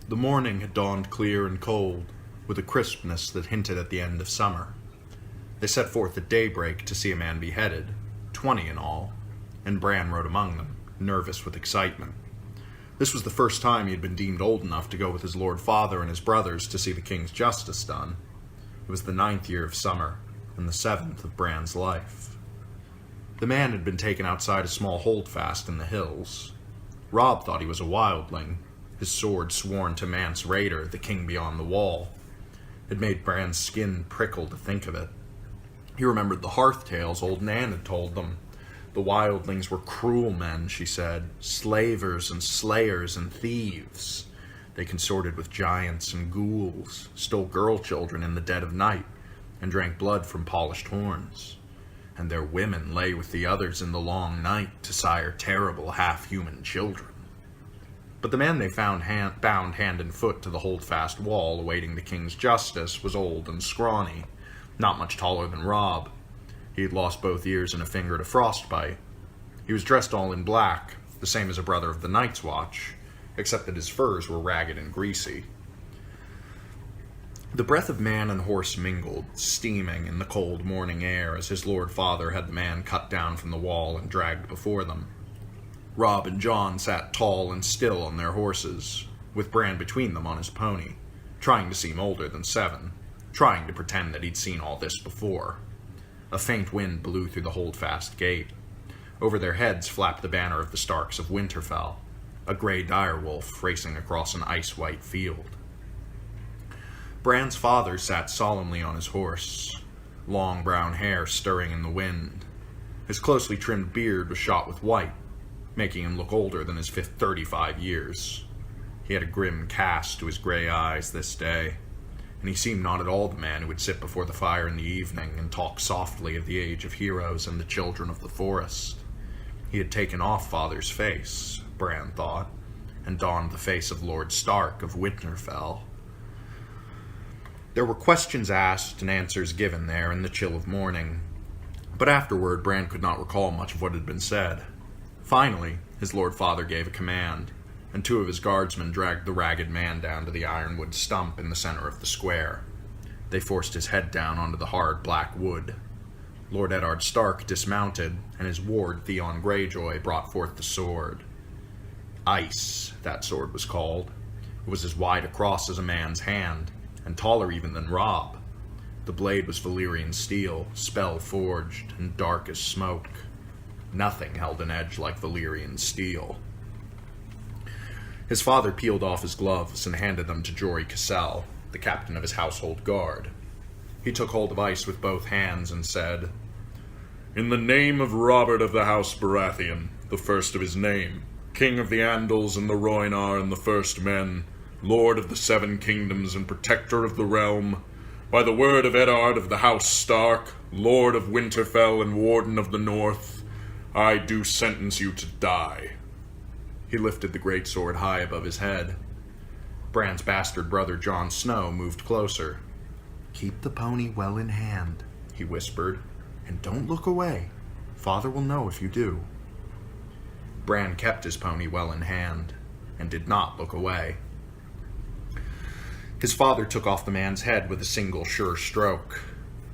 The morning had dawned clear and cold, with a crispness that hinted at the end of summer. They set forth at daybreak to see a man beheaded, 20 in all, and Bran rode among them, nervous with excitement. This was the first time he had been deemed old enough to go with his lord father and his brothers to see the king's justice done. It was the 9th year of summer, and the 7th of Bran's life. The man had been taken outside a small holdfast in the hills. Robb thought he was a wildling, his sword sworn to Mance Rayder, the king beyond the wall. It made Bran's skin prickle to think of it. He remembered the hearth tales Old Nan had told them. The wildlings were cruel men, she said, slavers and slayers and thieves. They consorted with giants and ghouls, stole girl children in the dead of night, and drank blood from polished horns. And their women lay with the others in the long night to sire terrible half-human children. But the man they found bound hand and foot to the holdfast wall awaiting the king's justice was old and scrawny, not much taller than Robb. He had lost both ears and a finger to frostbite. He was dressed all in black, the same as a brother of the Night's Watch, except that his furs were ragged and greasy. The breath of man and horse mingled, steaming in the cold morning air as his lord father had the man cut down from the wall and dragged before them. Robb and Jon sat tall and still on their horses, with Bran between them on his pony, trying to seem older than 7, trying to pretend that he'd seen all this before. A faint wind blew through the holdfast gate. Over their heads flapped the banner of the Starks of Winterfell, a gray direwolf racing across an ice-white field. Bran's father sat solemnly on his horse, long brown hair stirring in the wind. His closely trimmed beard was shot with white, making him look older than his 35 years. He had a grim cast to his gray eyes this day, and he seemed not at all the man who would sit before the fire in the evening and talk softly of the age of heroes and the children of the forest. He had taken off father's face, Bran thought, and donned the face of Lord Stark of Winterfell. There were questions asked and answers given there in the chill of morning, but afterward Bran could not recall much of what had been said. Finally, his lord father gave a command, and 2 of his guardsmen dragged the ragged man down to the ironwood stump in the center of the square. They forced his head down onto the hard black wood. Lord Eddard Stark dismounted, and his ward Theon Greyjoy brought forth the sword. Ice, that sword was called. It was as wide across as a man's hand, and taller even than Robb. The blade was Valyrian steel, spell-forged, and dark as smoke. Nothing held an edge like Valyrian steel. His father peeled off his gloves and handed them to Jory Cassell, the captain of his household guard. He took hold of Ice with both hands and said, "In the name of Robert of the House Baratheon, the first of his name, King of the Andals and the Rhoynar and the First Men, Lord of the 7 Kingdoms and Protector of the Realm, by the word of Eddard of the House Stark, Lord of Winterfell and Warden of the North, I do sentence you to die." He lifted the greatsword high above his head. Bran's bastard brother Jon Snow moved closer. "Keep the pony well in hand," he whispered, "and don't look away. Father will know if you do." Bran kept his pony well in hand, and did not look away. His father took off the man's head with a single sure stroke.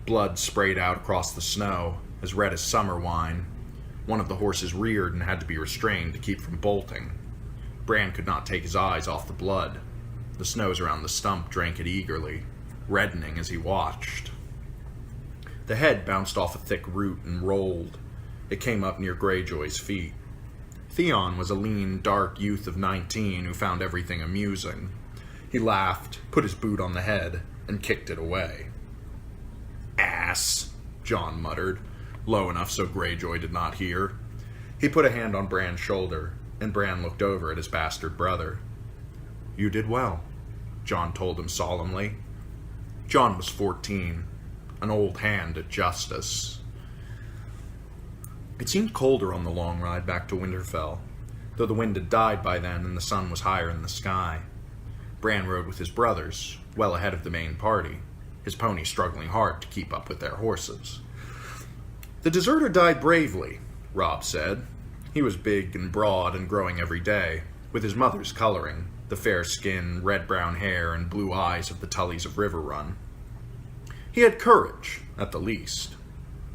Blood sprayed out across the snow, as red as summer wine. One of the horses reared and had to be restrained to keep from bolting. Bran could not take his eyes off the blood. The snows around the stump drank it eagerly, reddening as he watched. The head bounced off a thick root and rolled. It came up near Greyjoy's feet. Theon was a lean, dark youth of 19 who found everything amusing. He laughed, put his boot on the head, and kicked it away. "Ass," Jon muttered, low enough so Greyjoy did not hear. He put a hand on Bran's shoulder, and Bran looked over at his bastard brother. "You did well," Jon told him solemnly. Jon was 14, an old hand at justice. It seemed colder on the long ride back to Winterfell, though the wind had died by then and the sun was higher in the sky. Bran rode with his brothers, well ahead of the main party, his pony struggling hard to keep up with their horses. "The deserter died bravely," Robb said. He was big and broad and growing every day, with his mother's coloring, the fair skin, red-brown hair, and blue eyes of the Tullys of Riverrun. He had courage, at the least.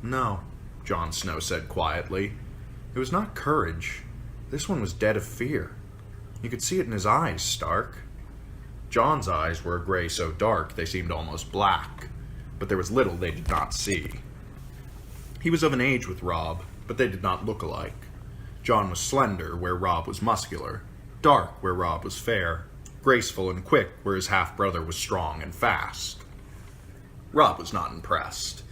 No, Jon Snow said quietly. It was not courage. This one was dead of fear. You could see it in his eyes, Stark. Jon's eyes were a gray so dark they seemed almost black, but there was little they did not see. He was of an age with Robb, but they did not look alike. Jon was slender where Robb was muscular, dark where Robb was fair, graceful and quick where his half-brother was strong and fast. Robb was not impressed.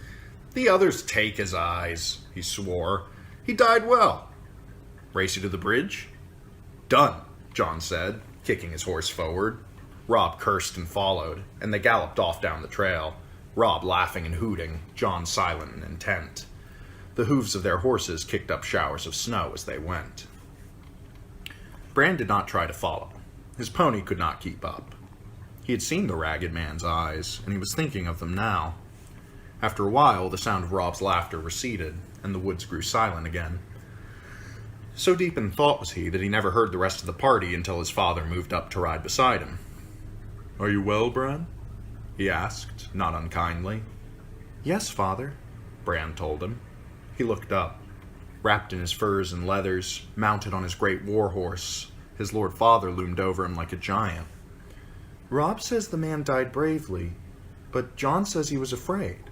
The others take his eyes, he swore. He died well. Race you to the bridge? Done, Jon said, kicking his horse forward. Robb cursed and followed, and they galloped off down the trail, Robb laughing and hooting, Jon silent and intent. The hooves of their horses kicked up showers of snow as they went. Bran did not try to follow. His pony could not keep up. He had seen the ragged man's eyes, and he was thinking of them now. After a while, the sound of Robb's laughter receded, and the woods grew silent again. So deep in thought was he that he never heard the rest of the party until his father moved up to ride beside him. "Are you well, Bran?" he asked, not unkindly. "Yes, father," Bran told him. He looked up. Wrapped in his furs and leathers, mounted on his great war horse, his lord father loomed over him like a giant. "Robb says the man died bravely, but Jon says he was afraid."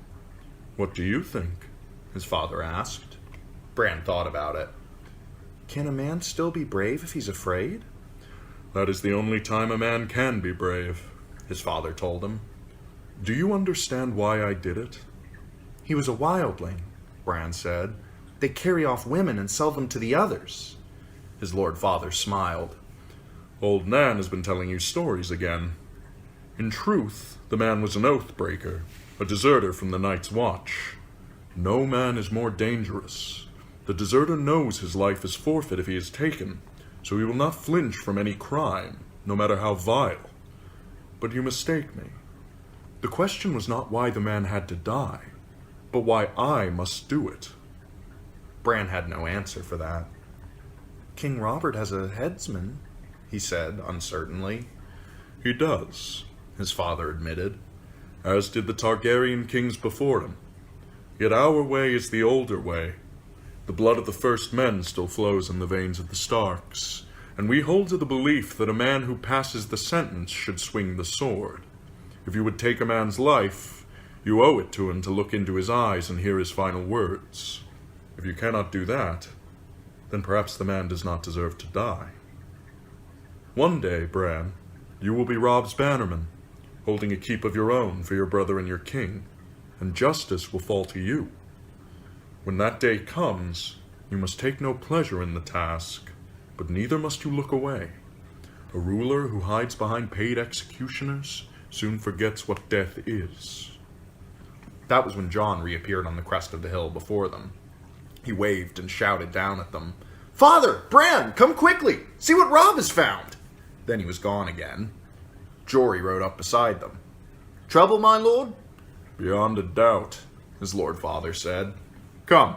"What do you think?" his father asked. Bran thought about it. "Can a man still be brave if he's afraid?" "That is the only time a man can be brave," his father told him. "Do you understand why I did it?" "He was a wildling," Bran said. "They carry off women and sell them to the others." His lord father smiled. "Old Nan has been telling you stories again. In truth, the man was an oath-breaker, a deserter from the Night's Watch. No man is more dangerous. The deserter knows his life is forfeit if he is taken, so he will not flinch from any crime, no matter how vile. But you mistake me. The question was not why the man had to die, but why I must do it." Bran had no answer for that. "King Robert has a headsman," he said uncertainly. "He does," his father admitted, "as did the Targaryen kings before him. Yet our way is the older way. The blood of the first men still flows in the veins of the Starks, and we hold to the belief that a man who passes the sentence should swing the sword. If you would take a man's life, you owe it to him to look into his eyes and hear his final words. If you cannot do that, then perhaps the man does not deserve to die. One day, Bran, you will be Robb's bannerman, holding a keep of your own for your brother and your king, and justice will fall to you. When that day comes, you must take no pleasure in the task, but neither must you look away. A ruler who hides behind paid executioners soon forgets what death is." That was when Jon reappeared on the crest of the hill before them. He waved and shouted down at them, "Father! Bran! Come quickly! See what Robb has found!" Then he was gone again. Jory rode up beside them. "Trouble, my lord?" "Beyond a doubt," his lord father said. "Come,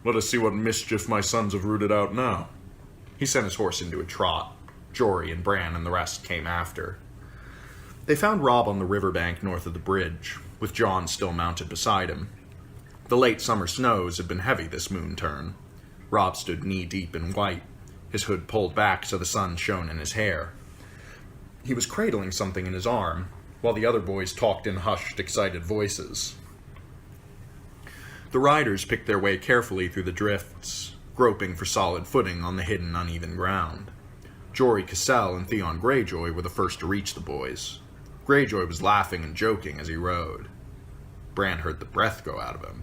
let us see what mischief my sons have rooted out now." He sent his horse into a trot. Jory and Bran and the rest came after. They found Robb on the riverbank north of the bridge, with Jon still mounted beside him. The late summer snows had been heavy this moon turn. Robb stood knee-deep in white, his hood pulled back so the sun shone in his hair. He was cradling something in his arm, while the other boys talked in hushed, excited voices. The riders picked their way carefully through the drifts, groping for solid footing on the hidden, uneven ground. Jory Cassell and Theon Greyjoy were the first to reach the boys. Greyjoy was laughing and joking as he rode. Bran heard the breath go out of him.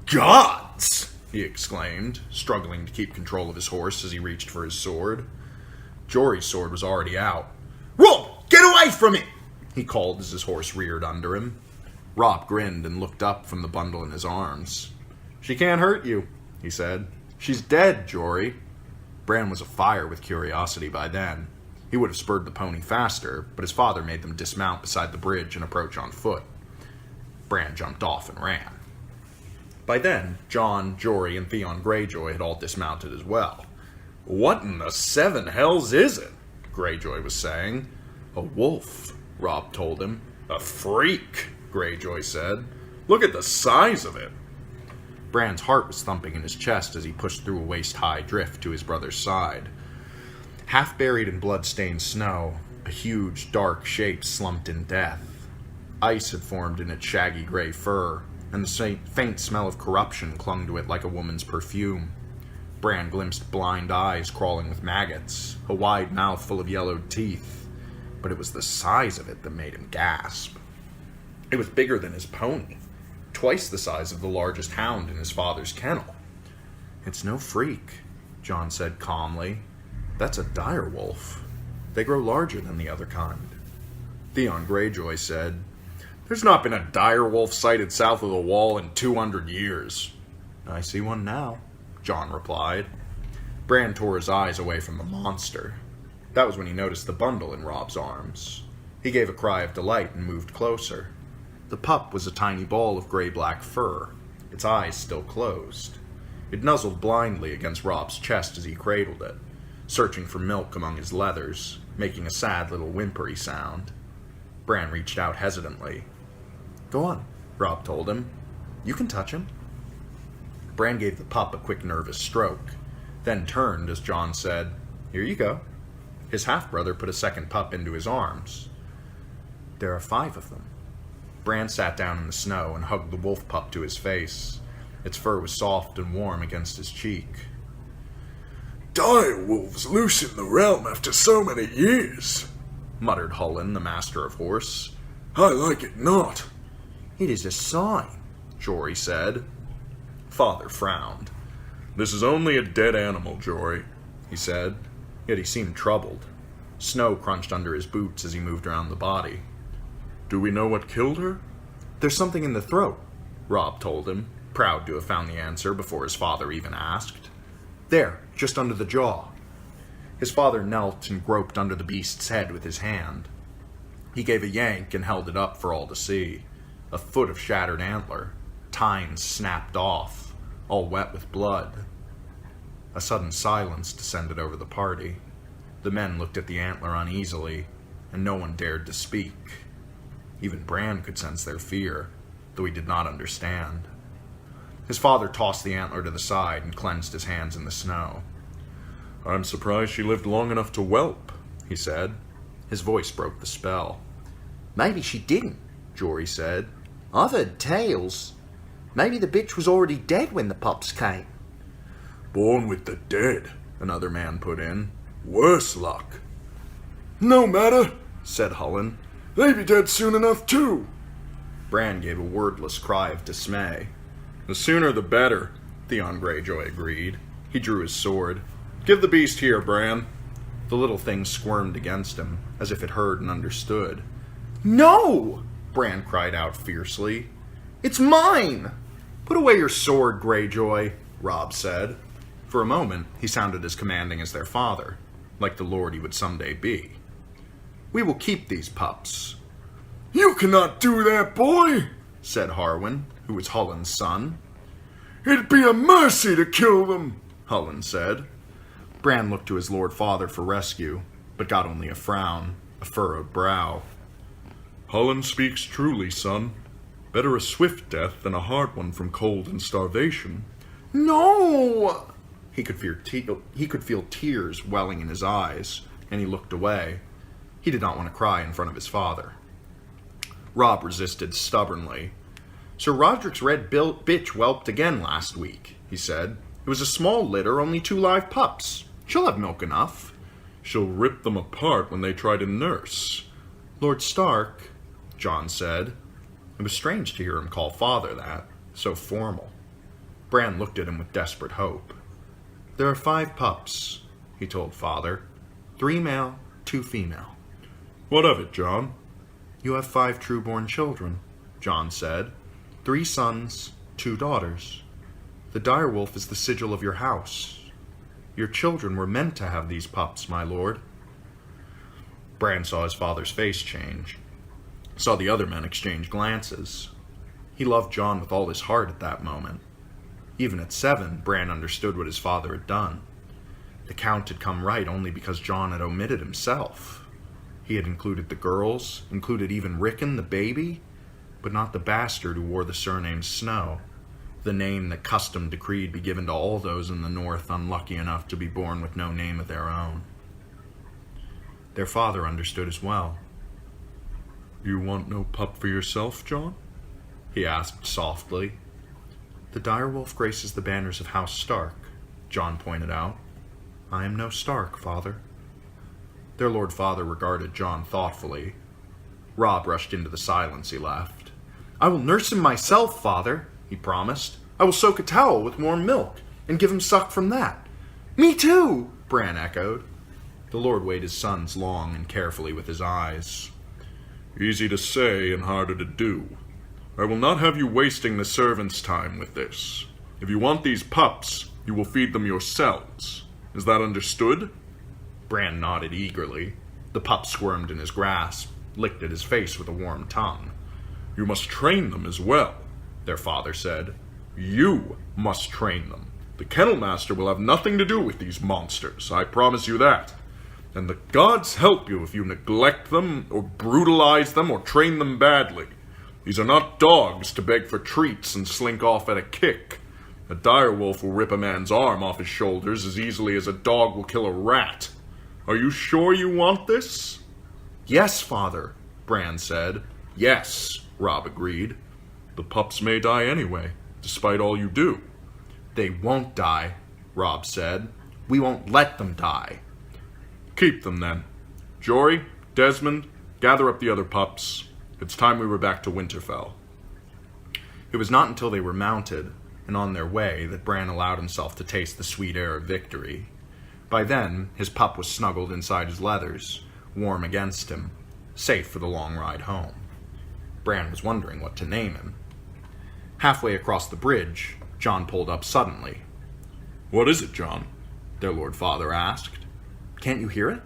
"Gods!" he exclaimed, struggling to keep control of his horse as he reached for his sword. Jory's sword was already out. "Robb, get away from me!" he called as his horse reared under him. Robb grinned and looked up from the bundle in his arms. "She can't hurt you," he said. "She's dead, Jory." Bran was afire with curiosity by then. He would have spurred the pony faster, but his father made them dismount beside the bridge and approach on foot. Bran jumped off and ran. By then, Jon, Jory, and Theon Greyjoy had all dismounted as well. "What in the seven hells is it?" Greyjoy was saying. A wolf, Robb told him. A freak, Greyjoy said. Look at the size of it. Bran's heart was thumping in his chest as he pushed through a waist-high drift to his brother's side. Half buried in blood-stained snow, a huge, dark shape slumped in death. Ice had formed in its shaggy gray fur, and the faint smell of corruption clung to it like a woman's perfume. Bran glimpsed blind eyes crawling with maggots, a wide mouth full of yellowed teeth, but it was the size of it that made him gasp. It was bigger than his pony, twice the size of the largest hound in his father's kennel. It's no freak, Jon said calmly. That's a direwolf. They grow larger than the other kind. Theon Greyjoy said, There's not been a direwolf sighted south of the Wall in 200 years. I see one now, Jon replied. Bran tore his eyes away from the monster. That was when he noticed the bundle in Robb's arms. He gave a cry of delight and moved closer. The pup was a tiny ball of gray-black fur, its eyes still closed. It nuzzled blindly against Robb's chest as he cradled it, searching for milk among his leathers, making a sad little whimpery sound. Bran reached out hesitantly. Go on, Robb told him. You can touch him. Bran gave the pup a quick nervous stroke, then turned as Jon said, Here you go. His half-brother put a second pup into his arms. There are 5 of them. Bran sat down in the snow and hugged the wolf pup to his face. Its fur was soft and warm against his cheek. Direwolves loose in the realm after so many years, muttered Hullen, the master of horse. I like it not. It is a sign, Jory said. Father frowned. This is only a dead animal, Jory, he said, yet he seemed troubled. Snow crunched under his boots as he moved around the body. Do we know what killed her? There's something in the throat, Robb told him, proud to have found the answer before his father even asked. There, just under the jaw. His father knelt and groped under the beast's head with his hand. He gave a yank and held it up for all to see. A foot of shattered antler, tines snapped off, all wet with blood. A sudden silence descended over the party. The men looked at the antler uneasily, and no one dared to speak. Even Bran could sense their fear, though he did not understand. His father tossed the antler to the side and cleansed his hands in the snow. I'm surprised she lived long enough to whelp, he said. His voice broke the spell. Maybe she didn't, Jory said. I've heard tales. Maybe the bitch was already dead when the pups came. Born with the dead, another man put in. Worse luck. No matter, said Hullen. They be dead soon enough, too. Bran gave a wordless cry of dismay. The sooner the better, Theon Greyjoy agreed. He drew his sword. Give the beast here, Bran. The little thing squirmed against him, as if it heard and understood. No! Bran cried out fiercely. It's mine! Put away your sword, Greyjoy, Robb said. For a moment, he sounded as commanding as their father, like the lord he would someday be. We will keep these pups. You cannot do that, boy, said Harwin, who was Hullen's son. It'd be a mercy to kill them, Hullen said. Bran looked to his lord father for rescue, but got only a frown, a furrowed brow. Hullen speaks truly, son. Better a swift death than a hard one from cold and starvation. No! He could feel tears welling in his eyes, and he looked away. He did not want to cry in front of his father. Robb resisted stubbornly. Sir Roderick's red bitch whelped again last week, he said. It was a small litter, only 2 live pups. She'll have milk enough. She'll rip them apart when they try to nurse. Lord Stark, Jon said. It was strange to hear him call father that, so formal. Bran looked at him with desperate hope. There are 5 pups, he told father. 3 male, 2 female. What of it, Jon? You have 5 true-born children, Jon said. 3 sons, 2 daughters. The direwolf is the sigil of your house. Your children were meant to have these pups, my lord. Bran saw his father's face change. Saw the other men exchange glances. He loved Jon with all his heart at that moment. Even at 7, Bran understood what his father had done. The count had come right only because Jon had omitted himself. He had included the girls, included even Rickon, the baby, but not the bastard who wore the surname Snow, the name that custom decreed be given to all those in the north unlucky enough to be born with no name of their own. Their father understood as well. You want no pup for yourself, Jon? He asked softly. The direwolf graces the banners of House Stark, Jon pointed out. I am no Stark, father. Their Lord Father regarded Jon thoughtfully. Robb rushed into the silence he left. I will nurse him myself, father, he promised. I will soak a towel with warm milk and give him suck from that. Me too, Bran echoed. The Lord weighed his sons long and carefully with his eyes. Easy to say and harder to do. I will not have you wasting the servants' time with this. If you want these pups, you will feed them yourselves. Is that understood? Bran nodded eagerly. The pup squirmed in his grasp, licked at his face with a warm tongue. You must train them as well, their father said. You must train them. The kennel master will have nothing to do with these monsters, I promise you that. And the gods help you if you neglect them, or brutalize them, or train them badly. These are not dogs to beg for treats and slink off at a kick. A direwolf will rip a man's arm off his shoulders as easily as a dog will kill a rat. Are you sure you want this? Yes, father, Bran said. Yes, Robb agreed. The pups may die anyway, despite all you do. They won't die, Robb said. We won't let them die. Keep them, then. Jory, Desmond, gather up the other pups. It's time we were back to Winterfell. It was not until they were mounted and on their way that Bran allowed himself to taste the sweet air of victory. By then, his pup was snuggled inside his leathers, warm against him, safe for the long ride home. Bran was wondering what to name him. Halfway across the bridge, Jon pulled up suddenly. What is it, Jon? Their Lord Father asked. Can't you hear it?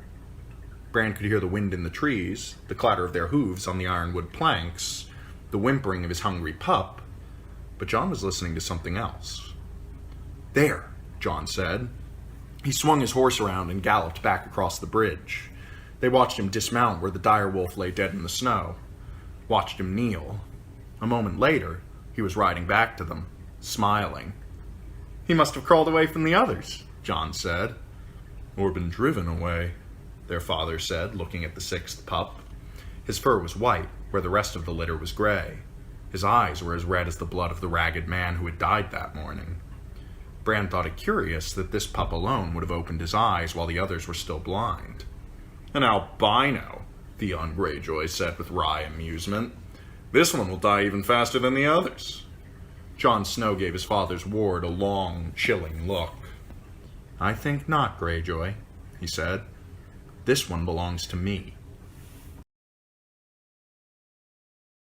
Bran could hear the wind in the trees, the clatter of their hooves on the ironwood planks, the whimpering of his hungry pup, but Jon was listening to something else. There, Jon said. He swung his horse around and galloped back across the bridge. They watched him dismount where the direwolf lay dead in the snow, watched him kneel. A moment later, he was riding back to them, smiling. He must have crawled away from the others, Jon said. Or been driven away, their father said, looking at the sixth pup. His fur was white, where the rest of the litter was gray. His eyes were as red as the blood of the ragged man who had died that morning. Bran thought it curious that this pup alone would have opened his eyes while the others were still blind. An albino, Theon Greyjoy said with wry amusement. This one will die even faster than the others. Jon Snow gave his father's ward a long, chilling look. I think not, Greyjoy, he said. This one belongs to me.